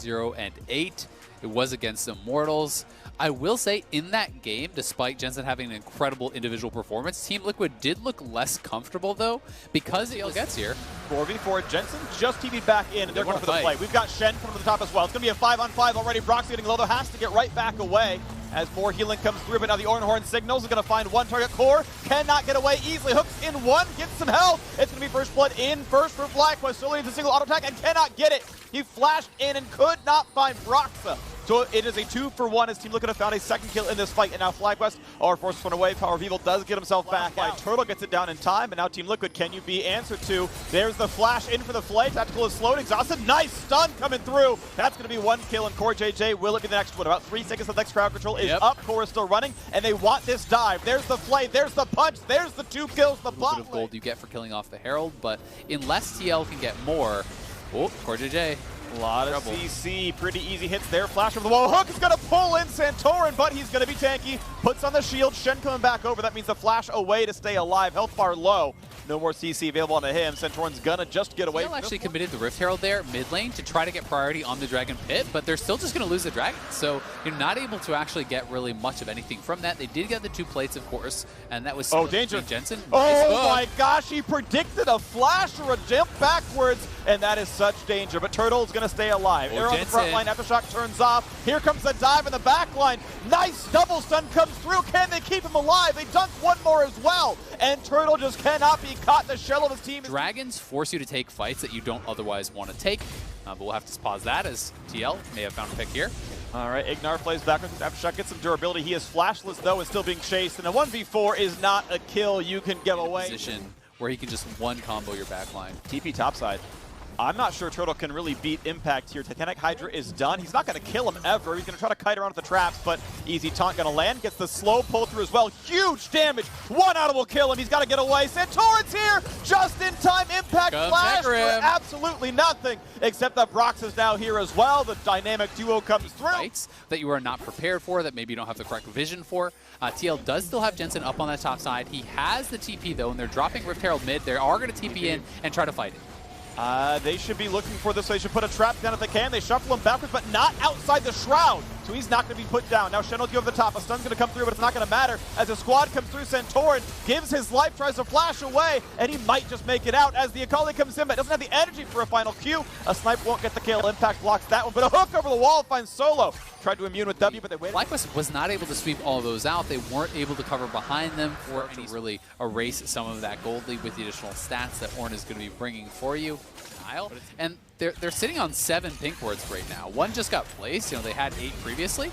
0-8. It was against Immortals. I will say, in that game, despite Jensen having an incredible individual performance, Team Liquid did look less comfortable, though, because EL gets here. 4v4, Jensen just TV'd back in, and they're going for the play. We've got Shen coming to the top as well. It's going to be a 5-on-5 already. Brock's getting low, though, has to get right back away as more healing comes through, but now the Oranhorn signals is going to find one target. Core cannot get away easily. Hooks in one, gets some health. It's going to be first blood in first for FlyQuest. Solely needs a single auto attack and cannot get it. He flashed in and could not find Broxa. So it is a 2-for-1 as Team Liquid have found a second kill in this fight, and now FlyQuest are forced to run away. Power of Evil does get himself back out. Turtle gets it down in time, and now Team Liquid, can you be answered to? There's the flash in for the flay. Tactical is slowed, exhausted. Nice stun coming through. That's going to be one kill, and Core JJ, will it be the next one? About 3 seconds of next crowd control is up. Core is still running, and they want this dive. There's the flay, there's the punch, there's the 2 kills, the bot. A bit of gold you get for killing off the Herald, but unless TL can get more, Core JJ. A lot of CC, pretty easy hits there. Flash over the wall. Hook is going to pull in Santorin, but he's going to be tanky. Puts on the shield. Shen coming back over. That means the flash away to stay alive. Health bar low. No more CC available onto him. Santorin's going to just get away. TL actually committed the Rift Herald there mid lane to try to get priority on the Dragon Pit, but they're still just going to lose the Dragon. So you're not able to actually get really much of anything from that. They did get the 2 plates, of course, and that was danger. Jensen. Oh my gosh, he predicted a flash or a jump backwards, and that is such danger. But Turtle is going to stay alive. They're on the front line. Aftershock turns off. Here comes the dive in the back line. Nice double stun comes through. Can they keep him alive? They dunk one more as well, and Turtle just cannot be caught. The shell of his team. Dragons force you to take fights that you don't otherwise want to take, but we'll have to pause that as TL may have found a pick here. All right, Ignar plays backwards. Aftershock gets some durability. He is flashless, though, and still being chased. And a 1v4 is not a kill you can give away. Position where he can just one combo your backline. TP topside. I'm not sure Turtle can really beat Impact here. Titanic Hydra is done. He's not going to kill him ever. He's going to try to kite around with the traps, but easy taunt going to land. Gets the slow pull through as well. Huge damage. One out will kill him. He's got to get away. Santorin's here just in time. Impact flash for absolutely nothing, except that Brox is now here as well. The dynamic duo comes through. Fights that you are not prepared for, that maybe you don't have the correct vision for. TL does still have Jensen up on that top side. He has the TP, though, and they're dropping Rift Herald mid. They are going to TP in and try to fight it. They should be looking for this. They should put a trap down if they can. They shuffle him backwards, but not outside the shroud. So he's not going to be put down. Now Shen will go over the top. A stun's going to come through, but it's not going to matter. As a squad comes through, Santorin gives his life, tries to flash away, and he might just make it out as the Akali comes in, but doesn't have the energy for a final Q. A snipe won't get the kill. Impact blocks that one, but a hook over the wall finds Solo. Tried to immune with W, but they waited. FlyQuest was not able to sweep all of those out. They weren't able to cover behind them for to really erase some of that gold lead with the additional stats that Ornn is going to be bringing for you. And they're sitting on 7 pink wards right now. One just got placed. You know, they had 8 previously.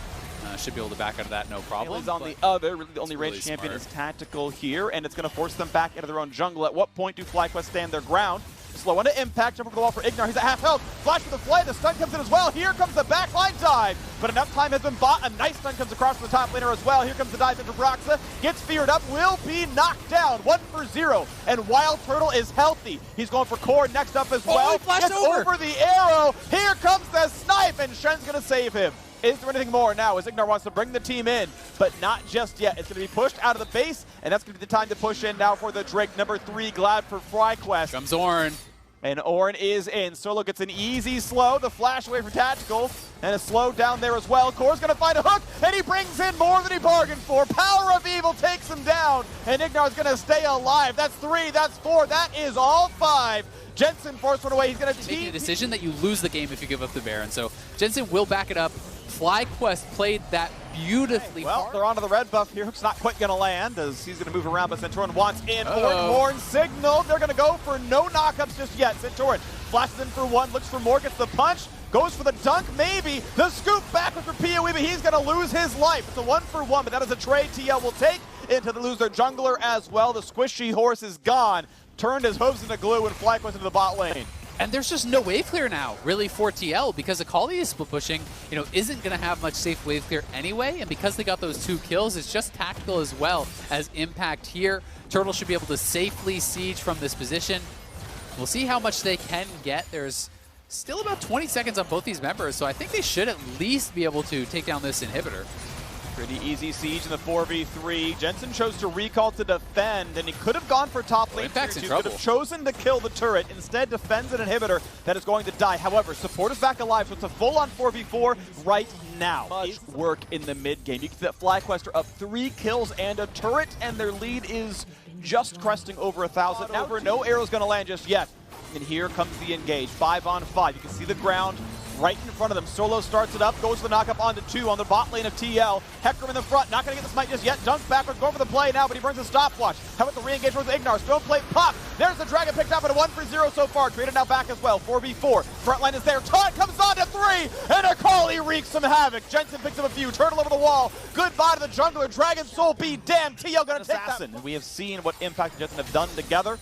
Should be able to back out of that, no problem. On the other, really the only ranged champion is Tactical here, and it's going to force them back into their own jungle. At what point do FlyQuest stand their ground? Slow into Impact, jump over the wall for Ignar. He's at half health. Flash for the flay. The stun comes in as well. Here comes the backline dive. But enough time has been bought. A nice stun comes across from the top laner as well. Here comes the dive in for Broxa. Gets feared up. Will be knocked down. 1-for-0. And Wild Turtle is healthy. He's going for Core next up as well. Gets over the arrow. Here comes the snipe. And Shen's going to save him. Is there anything more now as Ignar wants to bring the team in, but not just yet. It's going to be pushed out of the base, and that's going to be the time to push in now for the Drake. Number 3, Glad for FlyQuest. Comes Ornn. And Ornn is in. Solo gets an easy slow. The flash away for Tactical. And a slow down there as well. Core's going to find a hook. And he brings in more than he bargained for. Power of Evil takes him down. And Ignar's going to stay alive. That's 3. That's 4. That is all 5. Jensen forced one away. He's going to take a decision that you lose the game if you give up the Baron. So Jensen will back it up. FlyQuest played that beautifully hard. They're onto the red buff here. Hook's not quite going to land as he's going to move around, but Santorin wants in. Oranhorn signal. They're going to go for no knockups just yet. Santorin flashes in for 1, looks for more, gets the punch, goes for the dunk, maybe. The scoop backwards for PoE, but he's going to lose his life. It's a 1-for-1, but that is a trade TL will take into the loser jungler as well. The squishy horse is gone. Turned his hooves into glue and FlyQuest into the bot lane. And there's just no wave clear now, really, for TL, because Akali is split pushing, you know, isn't going to have much safe wave clear anyway, and because they got those 2 kills, it's just Tactical as well as Impact here. Turtle should be able to safely siege from this position. We'll see how much they can get. There's still about 20 seconds on both these members, so I think they should at least be able to take down this inhibitor. Pretty easy siege in the 4v3. Jensen chose to recall to defend, and he could have gone for top lane. Impact's in He trouble. could have chosen to kill the turret, instead defends an inhibitor that is going to die. However, support is back alive, so it's a full-on 4v4 right now. Much work in the mid game. You can see that FlyQuest are up 3 kills and a turret, and their lead is just cresting over 1,000. No arrow's going to land just yet. And here comes the engage. 5 on 5. You can see the ground right in front of them. Solo starts it up, goes for the knock-up onto 2 on the bot lane of TL. Hecarim in the front, not going to get the smite just yet. Dunks backwards, going for the play now, but he burns a stopwatch. How about the re-engage with Ignar? Stone plate pop. There's the dragon picked up at a 1-for-0 so far. Created now back as well. 4v4. Front line is there. Taunt comes on to 3, and Akali wreaks some havoc. Jensen picks up a few. Turtle over the wall. Goodbye to the jungler. Dragon Soul be damned. TL going to take that. And we have seen what Impact and Jensen have done together.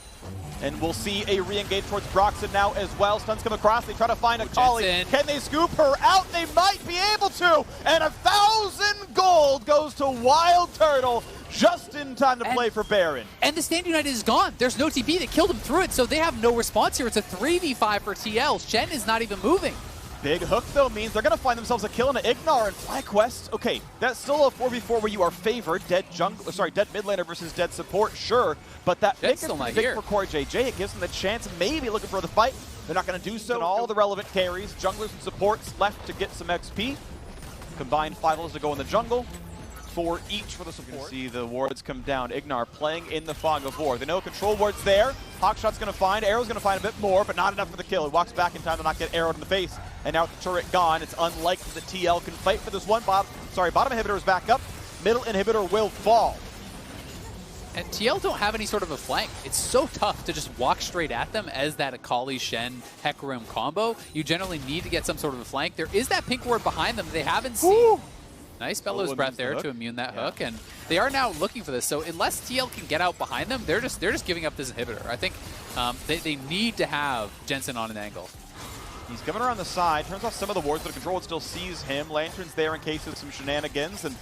And we'll see a re-engage towards Broxton now as well. Stuns come across. They try to find Akali. Can they scoop her out? They might be able to. And 1,000 gold goes to Wild Turtle just in time to play for Baron. And the Stand United is gone. There's no TP. They killed him through it, so they have no response here. It's a 3v5 for TL. Shen is not even moving. Big hook, though, means they're going to find themselves a kill in an Ignar and FlyQuest. Okay, that's still a 4v4 where you are favored. Dead mid laner versus dead support, sure. But that pick is big for Core JJ. It gives them the chance of maybe looking for the fight. They're not going to do so. And all the relevant carries, junglers and supports left to get some XP. Combined finals to go in the jungle. 4 each for the support. See the wards come down. Ignar playing in the fog of war. They know control ward's there. Hawkshot's going to find. Arrow's going to find a bit more, but not enough for the kill. He walks back in time to not get arrowed in the face. And now with the turret gone, it's unlikely that TL can fight for this one. Bottom inhibitor is back up. Middle inhibitor will fall. And TL don't have any sort of a flank. It's so tough to just walk straight at them as that Akali, Shen, Hecarim combo. You generally need to get some sort of a flank. There is that pink ward behind them they haven't seen. Woo! Nice Bellows breath there to immune that hook, and they are now looking for this. So unless TL can get out behind them, they're just giving up this inhibitor. I think they need to have Jensen on an angle. He's coming around the side, turns off some of the wards, but the control still sees him. Lantern's there in case of some shenanigans, and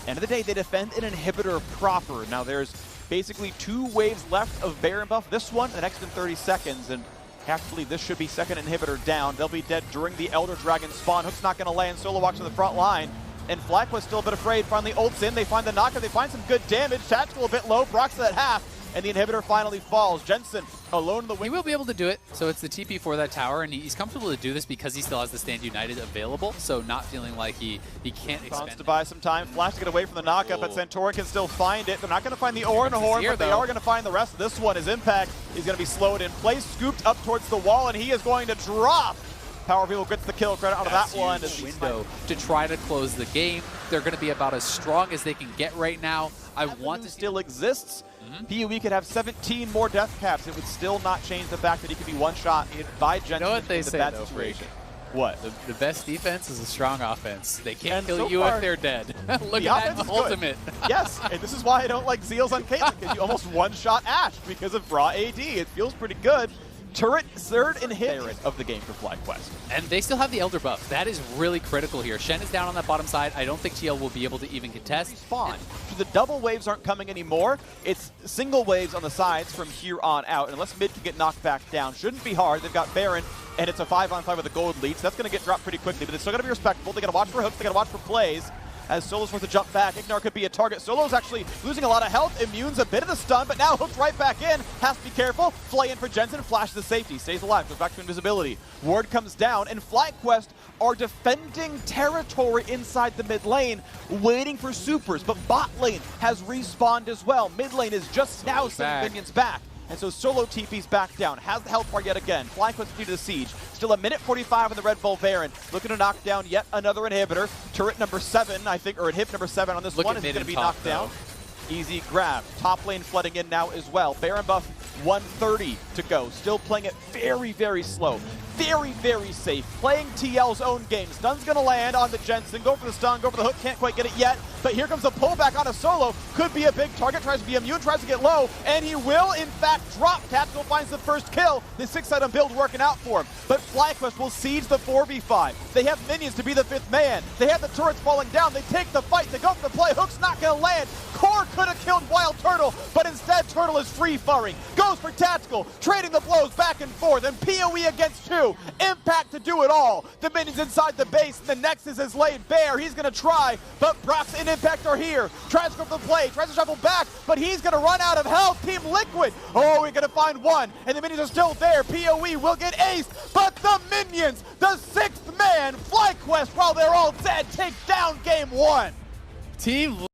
end of the day, they defend an inhibitor proper. Now there's basically 2 waves left of Baron buff. This one, the next in 30 seconds, and have to believe this should be second inhibitor down. They'll be dead during the Elder Dragon spawn. Hook's not going to land. Solo walks to the front line. And FlyQuest still a bit afraid. Finally ults in. They find the knockup. They find some good damage. Tactical a bit low. Brock's at half. And the inhibitor finally falls. Jensen alone in the wing. He will be able to do it. So it's the TP for that tower. And he's comfortable to do this because he still has the Stand United available. So not feeling like he can't expend to buy some time. Flash to get away from the knockup. But Santorin can still find it. They're not going to find the Ornhorn, but they are going to find the rest of this one. His Impact is going to be slowed in place. Scooped up towards the wall. And he is going to drop. Power People gets the kill credit out of that one. Window to try to close the game. They're going to be about as strong as they can get right now. I want to still exists. PoE could have 17 more death caps. It would still not change the fact that he could be one-shot by Jensen. You know what they say, bad though, situation. What? The best defense is a strong offense. They can't kill you if they're dead. Look at that ultimate. Yes, and this is why I don't like Zeals on Caitlyn, because you almost one-shot Ashe because of raw AD. It feels pretty good. Turret, third inhibitor of the game for FlyQuest. And they still have the Elder buff. That is really critical here. Shen is down on that bottom side. I don't think TL will be able to even contest. Spawn. The double waves aren't coming anymore. It's single waves on the sides from here on out. And unless mid can get knocked back down, shouldn't be hard. They've got Baron, and it's a 5-on-5 with a gold lead, so that's going to get dropped pretty quickly. But it's still got to be respectful. They got to watch for hooks. They got to watch for plays. As Solo's forced to jump back, Ignar could be a target. Solo's actually losing a lot of health, immunes a bit of the stun, but now hooked right back in. Has to be careful. Fly in for Jensen, flashes the safety, stays alive, goes back to invisibility. Ward comes down, and FlyQuest are defending territory inside the mid lane, waiting for supers, but bot lane has respawned as well. Mid lane is just now sending minions back. And so Solo TP's back down, has the health bar yet again. FlyQuest continue to the siege. Still a minute 45 on the Red Bull Baron. Looking to knock down yet another inhibitor. Turret number 7, I think, or inhib number 7 on this one is going to be knocked down. Easy grab. Top lane flooding in now as well. Baron buff 130 to go. Still playing it very, very slow. Very, very safe. Playing TL's own game. Stun's going to land on the Jensen. Go for the stun. Go for the hook. Can't quite get it yet. But here comes a pullback on a Solo. Could be a big target. Tries to be immune. Tries to get low. And he will, in fact, drop. Tactical finds the first kill. The 6-item build working out for him. But FlyQuest will siege the 4v5. They have minions to be the 5th man. They have the turrets falling down. They take the fight. They go for the play. Hook's not going to land. Core could have killed Wild Turtle, but instead Turtle is free-firing. Goes for Tactical. Trading the blows back and forth. And PoE against 2. 2. Impact to do it all. The minions inside the base, the Nexus is laid bare. He's going to try, but Brox and Impact are here. Tries to go for the play, tries to shuffle back, but he's going to run out of health. Team Liquid, oh, we're going to find one, and the minions are still there. PoE will get aced, but the minions, the 6th man, FlyQuest, while they're all dead, take down game 1. Team